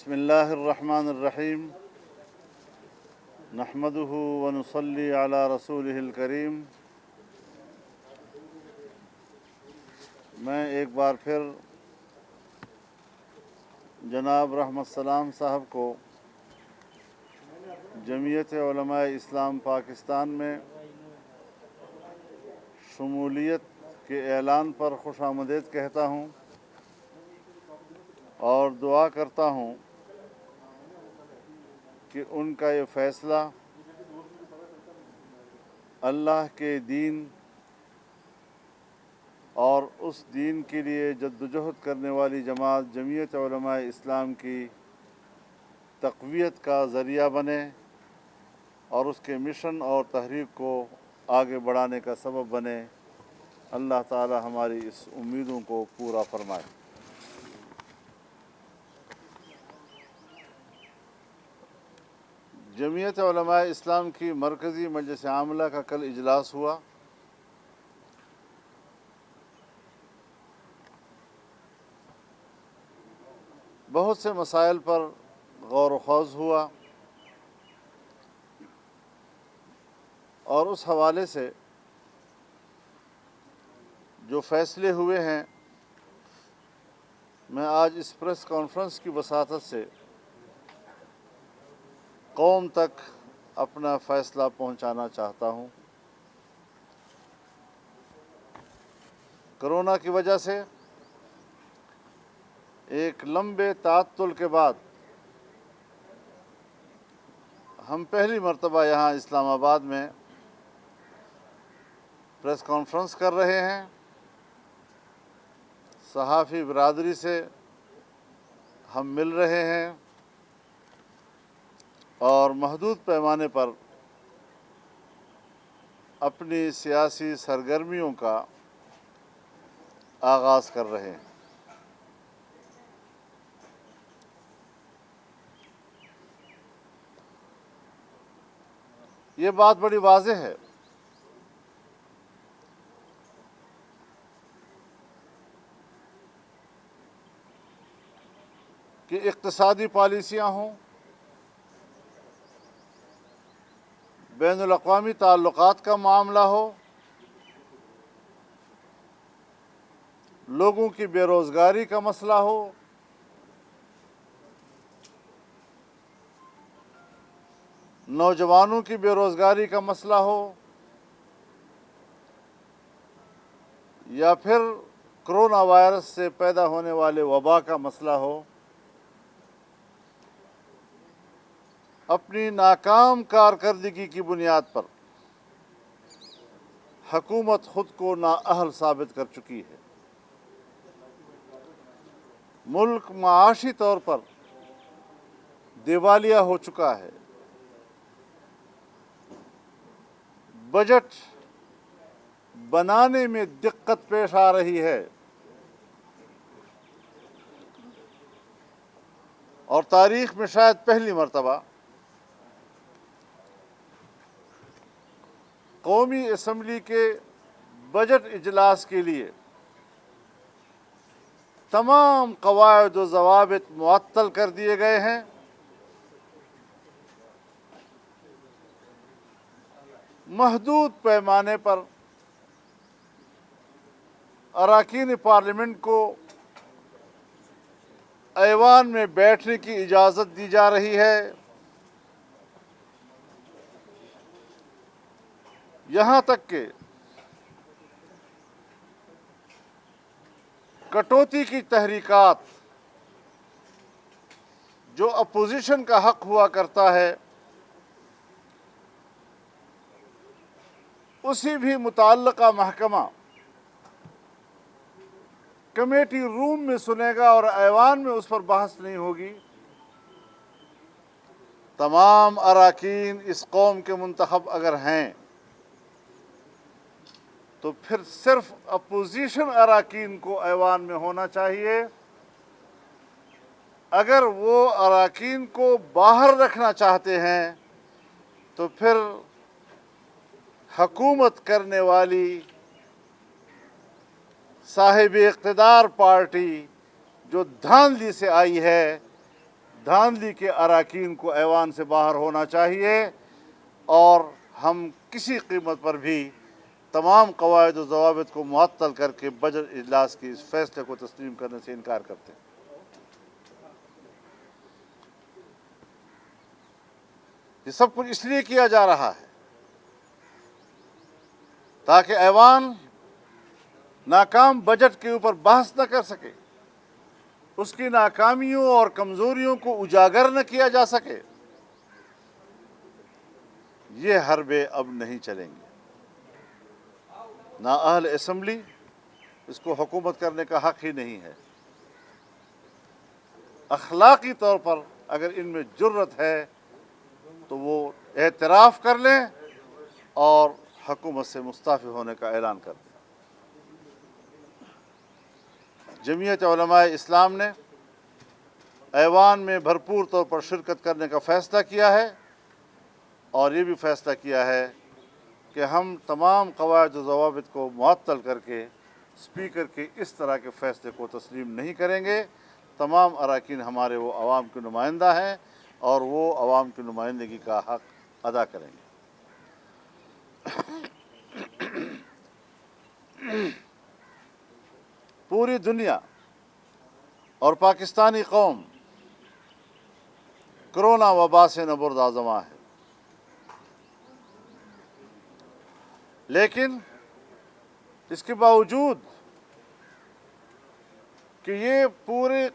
بسم اللہ الرحمن الرحیم نحمده ونصلی علی رسولہ الکریم۔ میں ایک بار پھر جناب رحمت سلام صاحب کو جمعیت علماء اسلام پاکستان میں شمولیت کے اعلان پر خوش آمدید کہتا ہوں اور دعا کرتا ہوں کہ ان کا یہ فیصلہ اللہ کے دین اور اس دین کے لیے جدوجہد کرنے والی جماعت جمعیت علماء اسلام کی تقویت کا ذریعہ بنے اور اس کے مشن اور تحریک کو آگے بڑھانے کا سبب بنے۔ اللہ تعالی ہماری اس امیدوں کو پورا فرمائے۔ جمعیت علماء اسلام کی مرکزی مجلس عاملہ کا کل اجلاس ہوا۔ بہت سے مسائل پر غور و خوض ہوا اور اس حوالے سے جو فیصلے ہوئے ہیں میں آج اس پریس کانفرنس کی وساطت سے قوم تک اپنا فیصلہ پہنچانا چاہتا ہوں۔ کرونا کی وجہ سے ایک لمبے تعطل کے بعد ہم پہلی مرتبہ یہاں اسلام آباد میں پریس کانفرنس کر رہے ہیں۔ صحافی برادری سے ہم مل رہے ہیں اور محدود پیمانے پر اپنی سیاسی سرگرمیوں کا آغاز کر رہے ہیں۔ یہ بات بڑی واضح ہے کہ اقتصادی پالیسیاں ہوں، بین الاقوامی تعلقات کا معاملہ ہو، لوگوں کی بے روزگاری کا مسئلہ ہو، نوجوانوں کی بے روزگاری کا مسئلہ ہو، یا پھر کرونا وائرس سے پیدا ہونے والے وبا کا مسئلہ ہو، اپنی ناکام کارکردگی کی بنیاد پر حکومت خود کو نااہل ثابت کر چکی ہے۔ ملک معاشی طور پر دیوالیہ ہو چکا ہے۔ بجٹ بنانے میں دقت پیش آ رہی ہے اور تاریخ میں شاید پہلی مرتبہ قومی اسمبلی کے بجٹ اجلاس کے لیے تمام قواعد و ضوابط معطل کر دیے گئے ہیں۔ محدود پیمانے پر اراکین پارلیمنٹ کو ایوان میں بیٹھنے کی اجازت دی جا رہی ہے۔ یہاں تک کہ کٹوتی کی تحریکات جو اپوزیشن کا حق ہوا کرتا ہے اسی بھی متعلقہ محکمہ کمیٹی روم میں سنے گا اور ایوان میں اس پر بحث نہیں ہوگی۔ تمام اراکین اس قوم کے منتخب اگر ہیں تو پھر صرف اپوزیشن اراکین کو ایوان میں ہونا چاہیے۔ اگر وہ اراکین کو باہر رکھنا چاہتے ہیں تو پھر حکومت کرنے والی صاحب اقتدار پارٹی جو دھاندلی سے آئی ہے دھاندلی کے اراکین کو ایوان سے باہر ہونا چاہیے، اور ہم کسی قیمت پر بھی تمام قواعد و ضوابط کو معطل کر کے بجٹ اجلاس کے اس فیصلے کو تسلیم کرنے سے انکار کرتے ہیں۔ یہ سب کچھ اس لیے کیا جا رہا ہے تاکہ ایوان ناکام بجٹ کے اوپر بحث نہ کر سکے، اس کی ناکامیوں اور کمزوریوں کو اجاگر نہ کیا جا سکے۔ یہ حربے اب نہیں چلیں گے۔ نہ اہل اسمبلی، اس کو حکومت کرنے کا حق ہی نہیں ہے۔ اخلاقی طور پر اگر ان میں جرت ہے تو وہ اعتراف کر لیں اور حکومت سے مستعفی ہونے کا اعلان کر دیں۔ جمعیت علماء اسلام نے ایوان میں بھرپور طور پر شرکت کرنے کا فیصلہ کیا ہے، اور یہ بھی فیصلہ کیا ہے کہ ہم تمام قواعد و ضوابط کو معطل کر کے اسپیکر کے اس طرح کے فیصلے کو تسلیم نہیں کریں گے۔ تمام اراکین ہمارے وہ عوام کے نمائندہ ہیں اور وہ عوام کی نمائندگی کا حق ادا کریں گے۔ پوری دنیا اور پاکستانی قوم کرونا وبا سے نبرد-آزماں ہے، لیکن اس کے باوجود کہ یہ پورے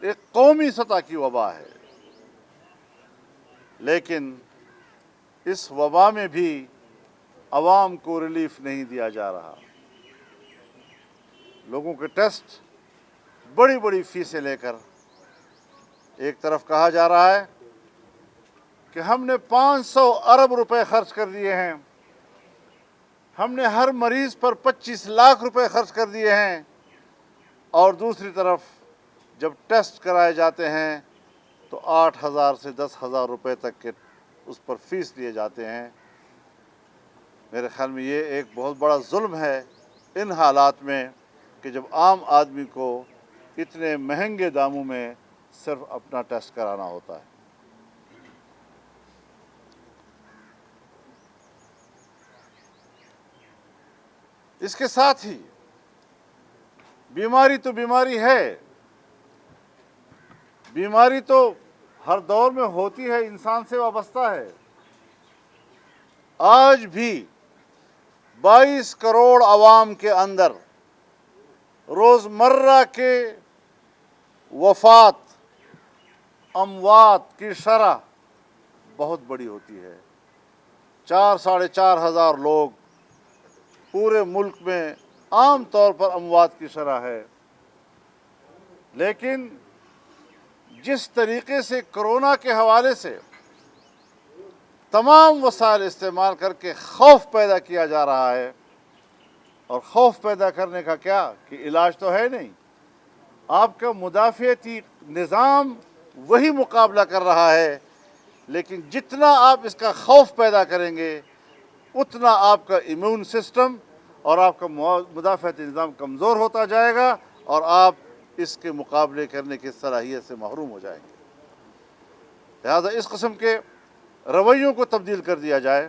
ایک قومی سطح کی وبا ہے، لیکن اس وبا میں بھی عوام کو ریلیف نہیں دیا جا رہا۔ لوگوں کے ٹیسٹ بڑی بڑی فیسیں لے کر ایک طرف کہا جا رہا ہے کہ ہم نے 500 ارب روپے خرچ کر دیے ہیں، ہم نے ہر مریض پر 25 لاکھ روپے خرچ کر دیے ہیں، اور دوسری طرف جب ٹیسٹ کرائے جاتے ہیں تو 8,000 سے 10,000 روپے تک کے اس پر فیس لیے جاتے ہیں۔ میرے خیال میں یہ ایک بہت بڑا ظلم ہے ان حالات میں کہ جب عام آدمی کو اتنے مہنگے داموں میں صرف اپنا ٹیسٹ کرانا ہوتا ہے۔ اس کے ساتھ ہی بیماری تو بیماری ہے، بیماری تو ہر دور میں ہوتی ہے، انسان سے وابستہ ہے۔ آج بھی 22 کروڑ عوام کے اندر روزمرہ کے وفات، اموات کی شرح بہت بڑی ہوتی ہے۔ 4,500 ہزار لوگ پورے ملک میں عام طور پر اموات کی شرح ہے، لیکن جس طریقے سے کرونا کے حوالے سے تمام وسائل استعمال کر کے خوف پیدا کیا جا رہا ہے، اور خوف پیدا کرنے کا کیا کہ علاج تو ہے نہیں، آپ کا مدافعتی نظام وہی مقابلہ کر رہا ہے، لیکن جتنا آپ اس کا خوف پیدا کریں گے اتنا آپ کا امیون سسٹم اور آپ کا مدافعتی نظام کمزور ہوتا جائے گا، اور آپ اس کے مقابلے کرنے کی صلاحیت سے محروم ہو جائیں گے۔ لہذا اس قسم کے رویوں کو تبدیل کر دیا جائے۔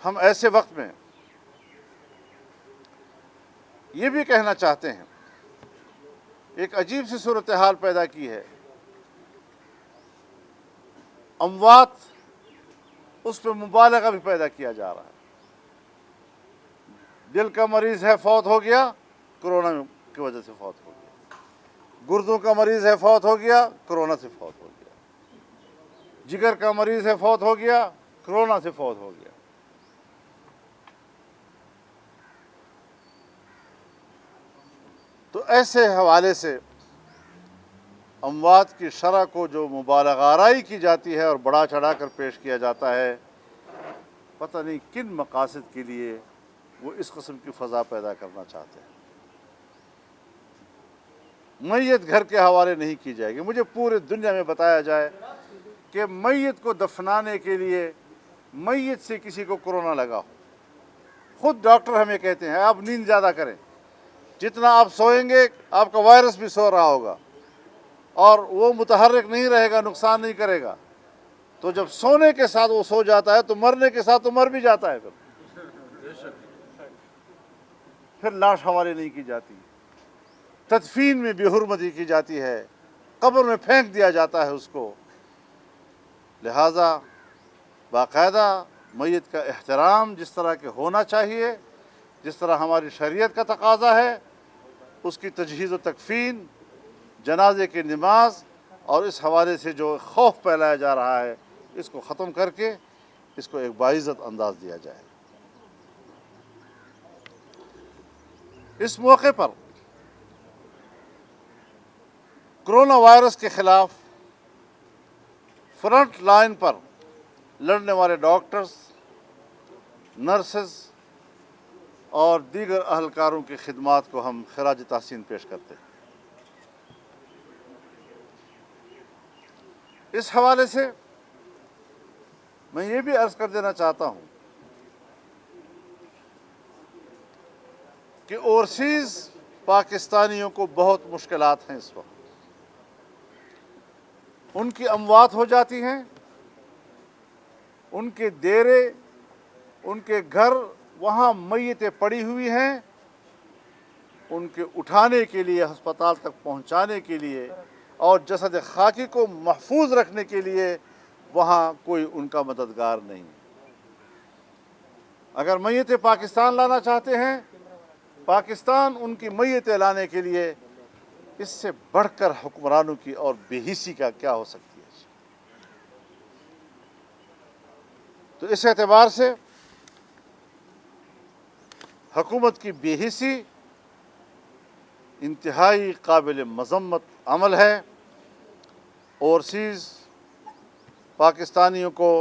ہم ایسے وقت میں یہ بھی کہنا چاہتے ہیں، ایک عجیب سی صورتحال پیدا کی ہے، اموات اس پہ مبالغہ بھی پیدا کیا جا رہا ہے۔ دل کا مریض ہے، فوت ہو گیا، کرونا کی وجہ سے فوت ہو گیا۔ گردوں کا مریض ہے، فوت ہو گیا، کرونا سے فوت ہو گیا۔ جگر کا مریض ہے، فوت ہو گیا، کرونا سے فوت ہو گیا۔ تو ایسے حوالے سے اموات کی شرح کو جو مبالغہ آرائی کی جاتی ہے اور بڑھا چڑھا کر پیش کیا جاتا ہے، پتہ نہیں کن مقاصد کے لیے وہ اس قسم کی فضا پیدا کرنا چاہتے ہیں۔ میت گھر کے حوالے نہیں کی جائے گی۔ مجھے پورے دنیا میں بتایا جائے کہ میت کو دفنانے کے لیے میت سے کسی کو کرونا لگا ہو، خود ڈاکٹر ہمیں کہتے ہیں آپ نیند زیادہ کریں، جتنا آپ سوئیں گے آپ کا وائرس بھی سو رہا ہوگا اور وہ متحرک نہیں رہے گا، نقصان نہیں کرے گا۔ تو جب سونے کے ساتھ وہ سو جاتا ہے تو مرنے کے ساتھ تو مر بھی جاتا ہے، پھر لاش حوالے نہیں کی جاتی، تدفین میں بے حرمتی کی جاتی ہے، قبر میں پھینک دیا جاتا ہے اس کو۔ لہٰذا باقاعدہ میت کا احترام جس طرح کے ہونا چاہیے، جس طرح ہماری شریعت کا تقاضا ہے، اس کی تجہیز و تکفین، جنازے کی نماز، اور اس حوالے سے جو خوف پھیلایا جا رہا ہے اس کو ختم کر کے اس کو ایک باعزت انداز دیا جائے۔ اس موقع پر کرونا وائرس کے خلاف فرنٹ لائن پر لڑنے والے ڈاکٹرز، نرسز اور دیگر اہلکاروں کی خدمات کو ہم خراج تحسین پیش کرتے ہیں۔ اس حوالے سے میں یہ بھی عرض کر دینا چاہتا ہوں کہ اوورسیز پاکستانیوں کو بہت مشکلات ہیں اس وقت۔ ان کی اموات ہو جاتی ہیں، ان کے ڈیرے، ان کے گھر وہاں میتیں پڑی ہوئی ہیں، ان کے اٹھانے کے لیے، ہسپتال تک پہنچانے کے لیے اور جسد خاکی کو محفوظ رکھنے کے لیے وہاں کوئی ان کا مددگار نہیں۔ اگر میتیں پاکستان لانا چاہتے ہیں، پاکستان ان کی میتیں لانے کے لیے اس سے بڑھ کر حکمرانوں کی اور بے حسی کا کیا ہو سکتی ہے۔ تو اس اعتبار سے حکومت کی بے حسی انتہائی قابل مذمت عمل ہے۔ اوورسیز پاکستانیوں کو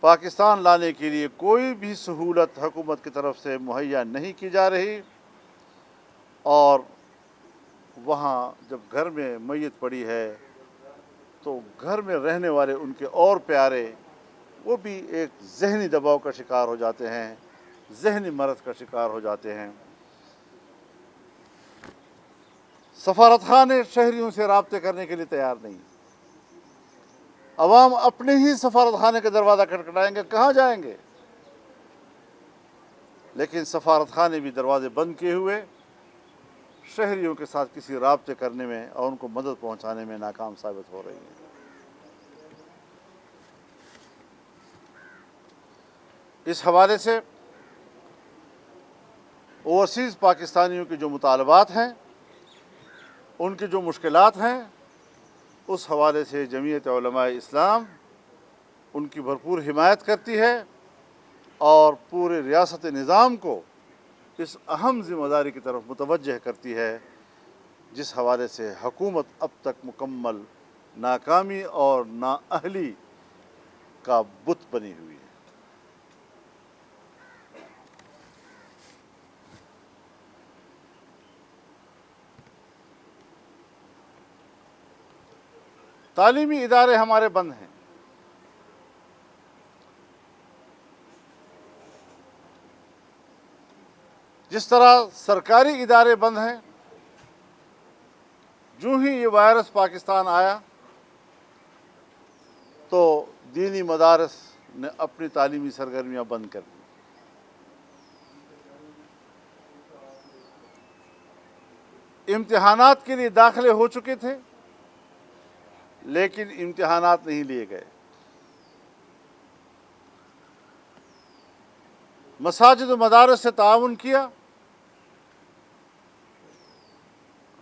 پاکستان لانے کے لیے کوئی بھی سہولت حکومت کی طرف سے مہیا نہیں کی جا رہی، اور وہاں جب گھر میں میت پڑی ہے تو گھر میں رہنے والے ان کے اور پیارے وہ بھی ایک ذہنی دباؤ کا شکار ہو جاتے ہیں، ذہنی مرض کا شکار ہو جاتے ہیں۔ سفارت خانے شہریوں سے رابطے کرنے کے لیے تیار نہیں۔ عوام اپنے ہی سفارت خانے کے دروازہ کھٹکھٹائیں گے، کہاں جائیں گے؟ لیکن سفارت خانے بھی دروازے بند کیے ہوئے شہریوں کے ساتھ کسی رابطے کرنے میں اور ان کو مدد پہنچانے میں ناکام ثابت ہو رہی ہیں۔ اس حوالے سے اوورسیز پاکستانیوں کے جو مطالبات ہیں، ان کی جو مشکلات ہیں، اس حوالے سے جمعیت علماء اسلام ان کی بھرپور حمایت کرتی ہے اور پورے ریاست نظام کو اس اہم ذمہ داری کی طرف متوجہ کرتی ہے جس حوالے سے حکومت اب تک مکمل ناکامی اور نااہلی کا بت بنی ہوئی ہے۔ تعلیمی ادارے ہمارے بند ہیں۔ جس طرح سرکاری ادارے بند ہیں، جو ہی یہ وائرس پاکستان آیا تو دینی مدارس نے اپنی تعلیمی سرگرمیاں بند کر دی۔ امتحانات کے لیے داخلے ہو چکے تھے لیکن امتحانات نہیں لیے گئے۔ مساجد و مدارس سے تعاون کیا،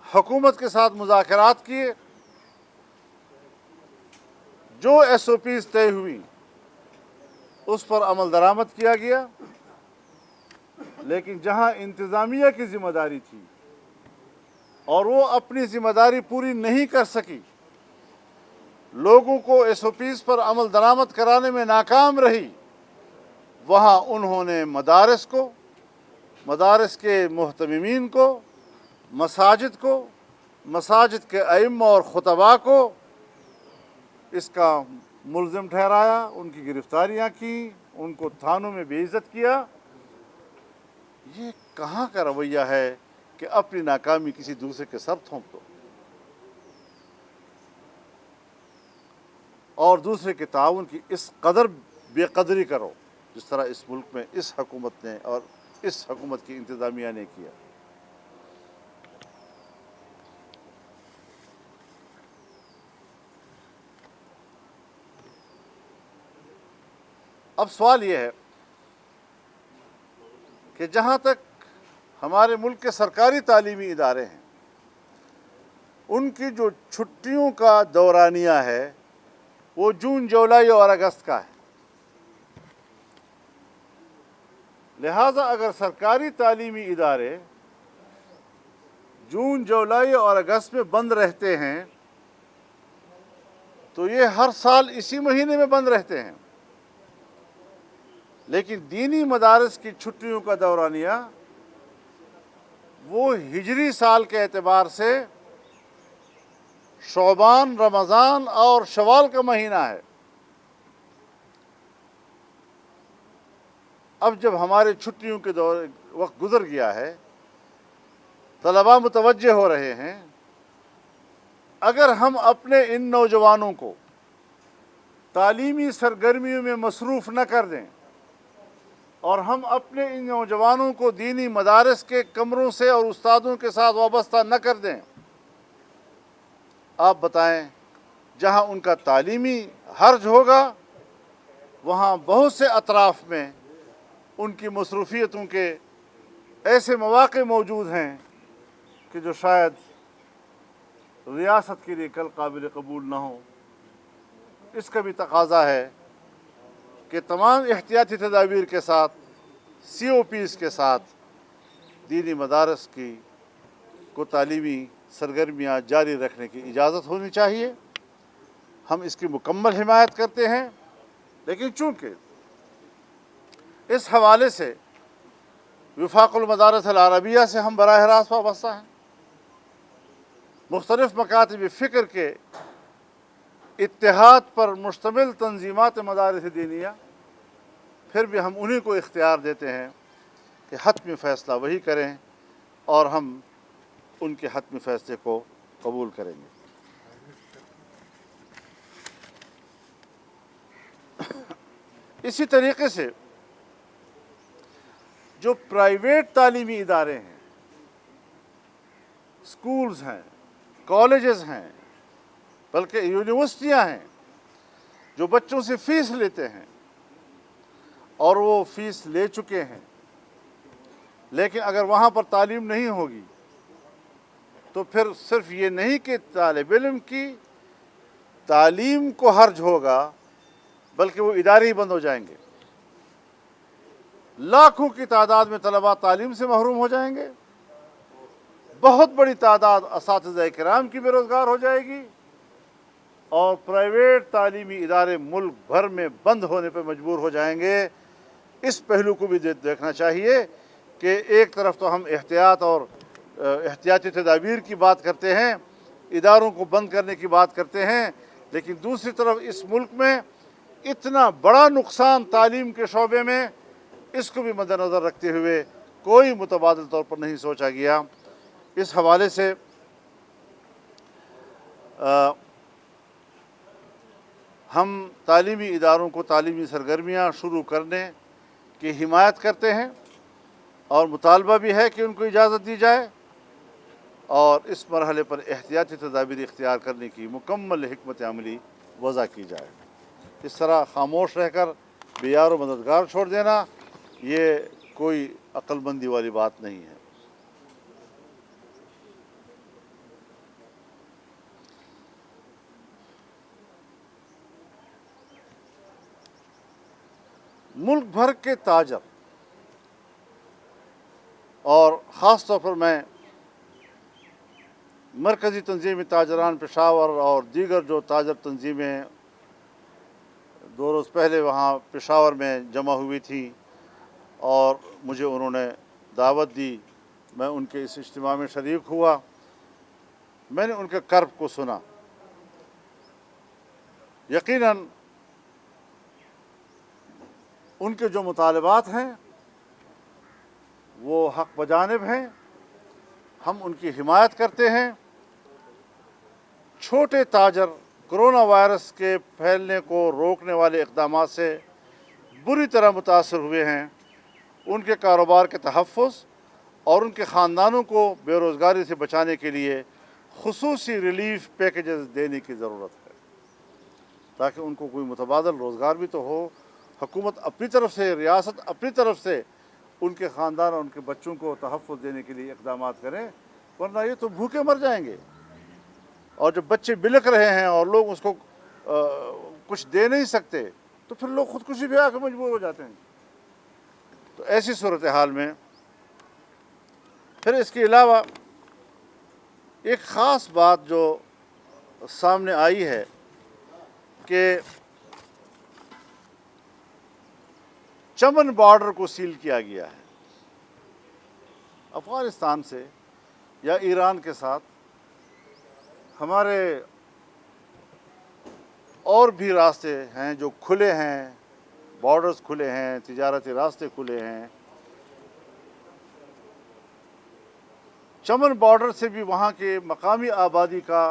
حکومت کے ساتھ مذاکرات کیے، جو ایس او پیز طے ہوئی اس پر عمل درآمد کیا گیا، لیکن جہاں انتظامیہ کی ذمہ داری تھی اور وہ اپنی ذمہ داری پوری نہیں کر سکی، لوگوں کو ایس او پیز پر عمل درآمد کرانے میں ناکام رہی، وہاں انہوں نے مدارس کو، مدارس کے محتممین کو، مساجد کو، مساجد کے ائمہ اور خطباء کو اس کا ملزم ٹھہرایا، ان کی گرفتاریاں کی، ان کو تھانوں میں بے عزت کیا۔ یہ کہاں کا رویہ ہے کہ اپنی ناکامی کسی دوسرے کے سر تھونپ دو اور دوسرے کے تعاون کی اس قدر بے قدری کرو جس طرح اس ملک میں اس حکومت نے اور اس حکومت کی انتظامیہ نے کیا۔ اب سوال یہ ہے کہ جہاں تک ہمارے ملک کے سرکاری تعلیمی ادارے ہیں ان کی جو چھٹیوں کا دورانیہ ہے وہ جون، جولائی اور اگست کا ہے۔ لہٰذا اگر سرکاری تعلیمی ادارے جون، جولائی اور اگست میں بند رہتے ہیں تو یہ ہر سال اسی مہینے میں بند رہتے ہیں، لیکن دینی مدارس کی چھٹیوں کا دورانیہ وہ ہجری سال کے اعتبار سے شعبان، رمضان اور شوال کا مہینہ ہے۔ اب جب ہمارے چھٹیوں کے وقت گزر گیا ہے، طلباء متوجہ ہو رہے ہیں، اگر ہم اپنے ان نوجوانوں کو تعلیمی سرگرمیوں میں مصروف نہ کر دیں اور ہم اپنے ان نوجوانوں کو دینی مدارس کے کمروں سے اور استادوں کے ساتھ وابستہ نہ کر دیں، آپ بتائیں جہاں ان کا تعلیمی حرج ہوگا وہاں بہت سے اطراف میں ان کی مصروفیتوں کے ایسے مواقع موجود ہیں کہ جو شاید ریاست کے لیے کل قابل قبول نہ ہو۔ اس کا بھی تقاضا ہے کہ تمام احتیاطی تدابیر کے ساتھ، سی او پیز کے ساتھ دینی مدارس کو تعلیمی سرگرمیاں جاری رکھنے کی اجازت ہونی چاہیے۔ ہم اس کی مکمل حمایت کرتے ہیں، لیکن چونکہ اس حوالے سے وفاق المدارس العربیہ سے ہم براہ راست وابستہ ہیں، مختلف مکاتب فکر کے اتحاد پر مشتمل تنظیمات مدارس دینیہ، پھر بھی ہم انہی کو اختیار دیتے ہیں کہ حتمی فیصلہ وہی کریں اور ہم ان کے حتمی فیصلے کو قبول کریں گے۔ اسی طریقے سے جو پرائیویٹ تعلیمی ادارے ہیں، سکولز ہیں، کالجز ہیں، بلکہ یونیورسٹیاں ہیں، جو بچوں سے فیس لیتے ہیں اور وہ فیس لے چکے ہیں، لیکن اگر وہاں پر تعلیم نہیں ہوگی تو پھر صرف یہ نہیں کہ طالب علم کی تعلیم کو حرج ہوگا بلکہ وہ ادارے ہی بند ہو جائیں گے، لاکھوں کی تعداد میں طلباء تعلیم سے محروم ہو جائیں گے، بہت بڑی تعداد اساتذہ کرام کی بے روزگار ہو جائے گی، اور پرائیویٹ تعلیمی ادارے ملک بھر میں بند ہونے پہ مجبور ہو جائیں گے۔ اس پہلو کو بھی دیکھنا چاہیے کہ ایک طرف تو ہم احتیاط اور احتیاطی تدابیر کی بات کرتے ہیں، اداروں کو بند کرنے کی بات کرتے ہیں، لیکن دوسری طرف اس ملک میں اتنا بڑا نقصان تعلیم کے شعبے میں، اس کو بھی مد نظر رکھتے ہوئے کوئی متبادل طور پر نہیں سوچا گیا۔ اس حوالے سے ہم تعلیمی اداروں کو تعلیمی سرگرمیاں شروع کرنے کی حمایت کرتے ہیں اور مطالبہ بھی ہے کہ ان کو اجازت دی جائے اور اس مرحلے پر احتیاطی تدابیر اختیار کرنے کی مکمل حکمت عملی وضع کی جائے۔ اس طرح خاموش رہ کر بے یار و مددگار چھوڑ دینا یہ کوئی عقل مندی والی بات نہیں ہے۔ ملک بھر کے تاجر اور خاص طور پر میں مرکزی تنظیم تاجران پشاور اور دیگر جو تاجر تنظیمیں 2 روز پہلے وہاں پشاور میں جمع ہوئی تھیں اور مجھے انہوں نے دعوت دی، میں ان کے اس اجتماع میں شریک ہوا، میں نے ان کے کرب کو سنا۔ یقیناً ان کے جو مطالبات ہیں وہ حق بجانب ہیں، ہم ان کی حمایت کرتے ہیں۔ چھوٹے تاجر کرونا وائرس کے پھیلنے کو روکنے والے اقدامات سے بری طرح متاثر ہوئے ہیں، ان کے کاروبار کے تحفظ اور ان کے خاندانوں کو بے روزگاری سے بچانے کے لیے خصوصی ریلیف پیکیجز دینے کی ضرورت ہے، تاکہ ان کو کوئی متبادل روزگار بھی تو ہو۔ حکومت اپنی طرف سے، ریاست اپنی طرف سے ان کے خاندان اور ان کے بچوں کو تحفظ دینے کے لیے اقدامات کریں، ورنہ یہ تو بھوکے مر جائیں گے۔ اور جب بچے بلک رہے ہیں اور لوگ اس کو کچھ دے نہیں سکتے تو پھر لوگ خودکشی پہ آ کے مجبور ہو جاتے ہیں۔ تو ایسی صورتحال میں پھر اس کے علاوہ ایک خاص بات جو سامنے آئی ہے کہ چمن بارڈر کو سیل کیا گیا ہے افغانستان سے یا ایران کے ساتھ۔ ہمارے اور بھی راستے ہیں جو کھلے ہیں، بارڈرز کھلے ہیں، تجارتی راستے کھلے ہیں۔ چمن بارڈر سے بھی وہاں کے مقامی آبادی کا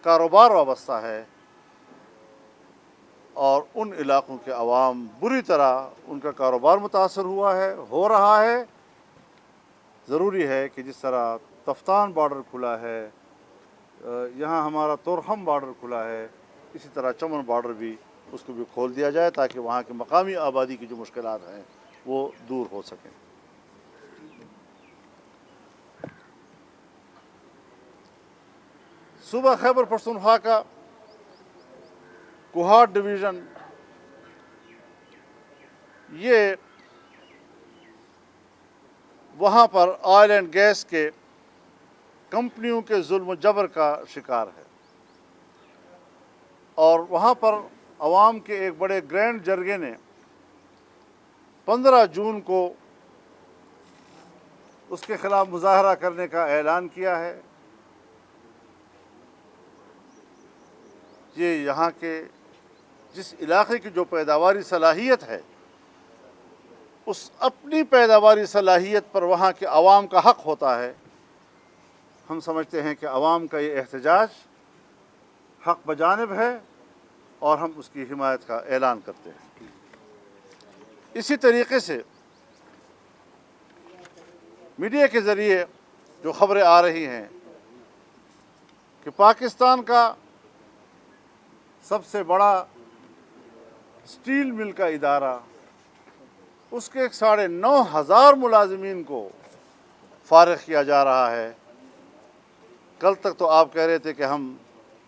کاروبار وابستہ ہے، اور ان علاقوں کے عوام بری طرح ان کا کاروبار متاثر ہوا ہے، ہو رہا ہے۔ ضروری ہے کہ جس طرح تفتان بارڈر کھلا ہے، یہاں ہمارا تورخم بارڈر کھلا ہے، اسی طرح چمن بارڈر بھی اس کو بھی کھول دیا جائے تاکہ وہاں کے مقامی آبادی کی جو مشکلات ہیں وہ دور ہو سکیں۔ صوبہ خیبر پختونخوا کا کوہاٹ ڈویژن یہ وہاں پر آئل اینڈ گیس کے کمپنیوں کے ظلم و جبر کا شکار ہے، اور وہاں پر عوام کے ایک بڑے گرینڈ جرگے نے 15 جون کو اس کے خلاف مظاہرہ کرنے کا اعلان کیا ہے۔ یہ یہاں کے جس علاقے کی جو پیداواری صلاحیت ہے، اس اپنی پیداواری صلاحیت پر وہاں کے عوام کا حق ہوتا ہے۔ ہم سمجھتے ہیں کہ عوام کا یہ احتجاج حق بجانب ہے اور ہم اس کی حمایت کا اعلان کرتے ہیں۔ اسی طریقے سے میڈیا کے ذریعے جو خبریں آ رہی ہیں کہ پاکستان کا سب سے بڑا اسٹیل مل کا ادارہ، اس کے 9,500 ملازمین کو فارغ کیا جا رہا ہے۔ کل تک تو آپ کہہ رہے تھے کہ ہم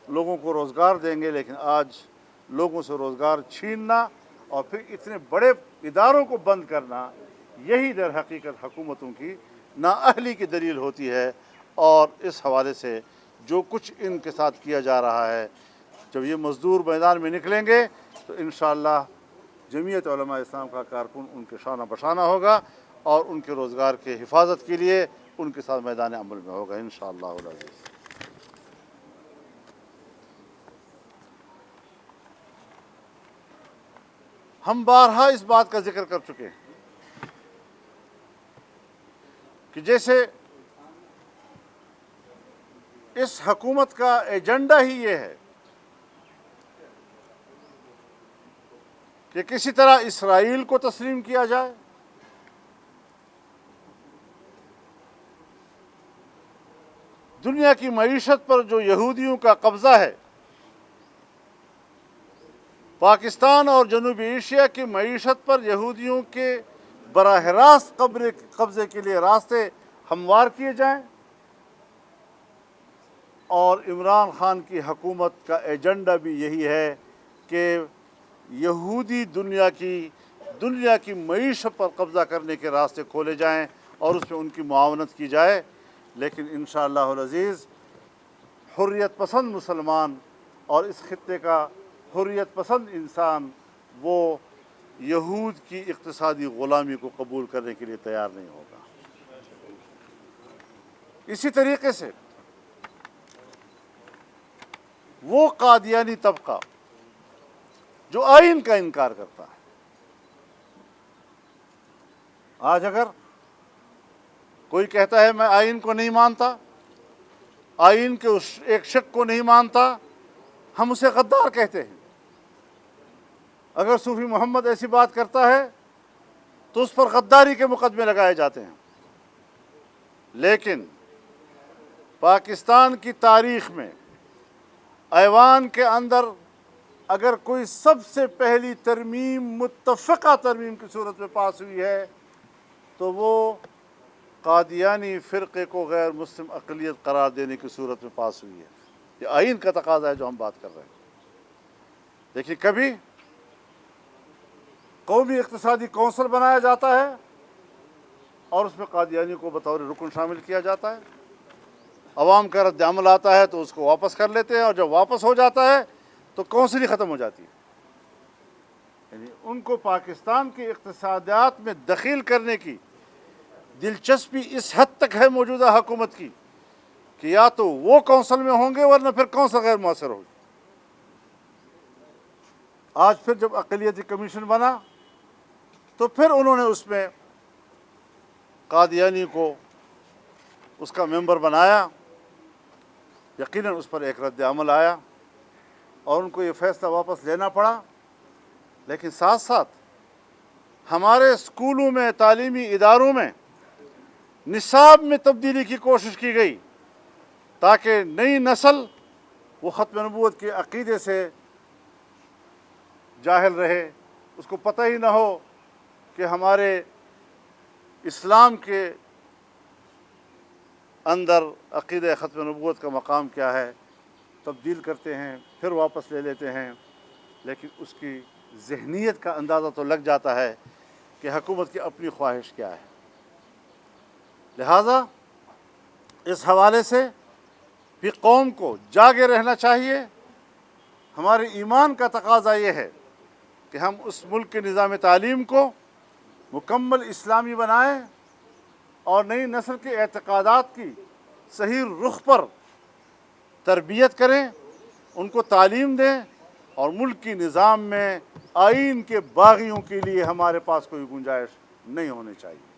لوگوں کو روزگار دیں گے، لیکن آج لوگوں سے روزگار چھیننا اور پھر اتنے بڑے اداروں کو بند کرنا، یہی در حقیقت حکومتوں کی نااہلی کی دلیل ہوتی ہے۔ اور اس حوالے سے جو کچھ ان کے ساتھ کیا جا رہا ہے، جب یہ مزدور میدان میں نکلیں گے تو انشاءاللہ جمعیت علماء اسلام کا کارکن ان کے شانہ بشانہ ہوگا اور ان کے روزگار کے حفاظت کے لیے ان کے ساتھ میدان عمل میں ہوگا انشاءاللہ العزیز۔ ہم بارہا اس بات کا ذکر کر چکے ہیں کہ جیسے اس حکومت کا ایجنڈا ہی یہ ہے کہ کسی طرح اسرائیل کو تسلیم کیا جائے، دنیا کی معیشت پر جو یہودیوں کا قبضہ ہے، پاکستان اور جنوبی ایشیا کی معیشت پر یہودیوں کے براہ راست قبضے کے لیے راستے ہموار کیے جائیں، اور عمران خان کی حکومت کا ایجنڈا بھی یہی ہے کہ یہودی دنیا کی معیشت پر قبضہ کرنے کے راستے کھولے جائیں اور اس میں ان کی معاونت کی جائے۔ لیکن انشاءاللہ العزیز حریت پسند مسلمان اور اس خطے کا حریت پسند انسان وہ یہود کی اقتصادی غلامی کو قبول کرنے کے لیے تیار نہیں ہوگا۔ اسی طریقے سے وہ قادیانی طبقہ جو آئین کا انکار کرتا ہے، آج اگر کوئی کہتا ہے میں آئین کو نہیں مانتا، آئین کے اس ایک شق کو نہیں مانتا، ہم اسے غدار کہتے ہیں۔ اگر صوفی محمد ایسی بات کرتا ہے تو اس پر غداری کے مقدمے لگائے جاتے ہیں۔ لیکن پاکستان کی تاریخ میں ایوان کے اندر اگر کوئی سب سے پہلی ترمیم متفقہ ترمیم کی صورت میں پاس ہوئی ہے تو وہ قادیانی فرقے کو غیر مسلم اقلیت قرار دینے کی صورت میں پاس ہوئی ہے۔ یہ آئین کا تقاضا ہے جو ہم بات کر رہے ہیں۔ دیکھیے، کبھی قومی اقتصادی کونسل بنایا جاتا ہے اور اس میں قادیانی کو بطور رکن شامل کیا جاتا ہے، عوام کا رد عمل آتا ہے تو اس کو واپس کر لیتے ہیں، اور جب واپس ہو جاتا ہے تو کونسل ہی ختم ہو جاتی ہے۔ یعنی ان کو پاکستان کی اقتصادیات میں دخیل کرنے کی دلچسپی اس حد تک ہے موجودہ حکومت کی کہ یا تو وہ کونسل میں ہوں گے ورنہ پھر کونسل غیر مؤثر ہوگی۔ آج پھر جب اقلیتی کمیشن بنا تو پھر انہوں نے اس میں قادیانی کو اس کا ممبر بنایا۔ یقیناً اس پر ایک رد عمل آیا اور ان کو یہ فیصلہ واپس لینا پڑا، لیکن ساتھ ساتھ ہمارے اسکولوں میں، تعلیمی اداروں میں نصاب میں تبدیلی کی کوشش کی گئی تاکہ نئی نسل وہ ختم نبوت کے عقیدے سے جاہل رہے، اس کو پتہ ہی نہ ہو کہ ہمارے اسلام کے اندر عقیدہ ختم نبوت کا مقام کیا ہے۔ تبدیل کرتے ہیں، پھر واپس لے لیتے ہیں، لیکن اس کی ذہنیت کا اندازہ تو لگ جاتا ہے کہ حکومت کی اپنی خواہش کیا ہے۔ لہٰذا اس حوالے سے بھی قوم کو جاگے رہنا چاہیے۔ ہمارے ایمان کا تقاضا یہ ہے کہ ہم اس ملک کے نظام تعلیم کو مکمل اسلامی بنائیں اور نئی نسل کے اعتقادات کی صحیح رخ پر تربیت کریں، ان کو تعلیم دیں، اور ملک کی نظام میں آئین کے باغیوں کے لیے ہمارے پاس کوئی گنجائش نہیں ہونی چاہیے۔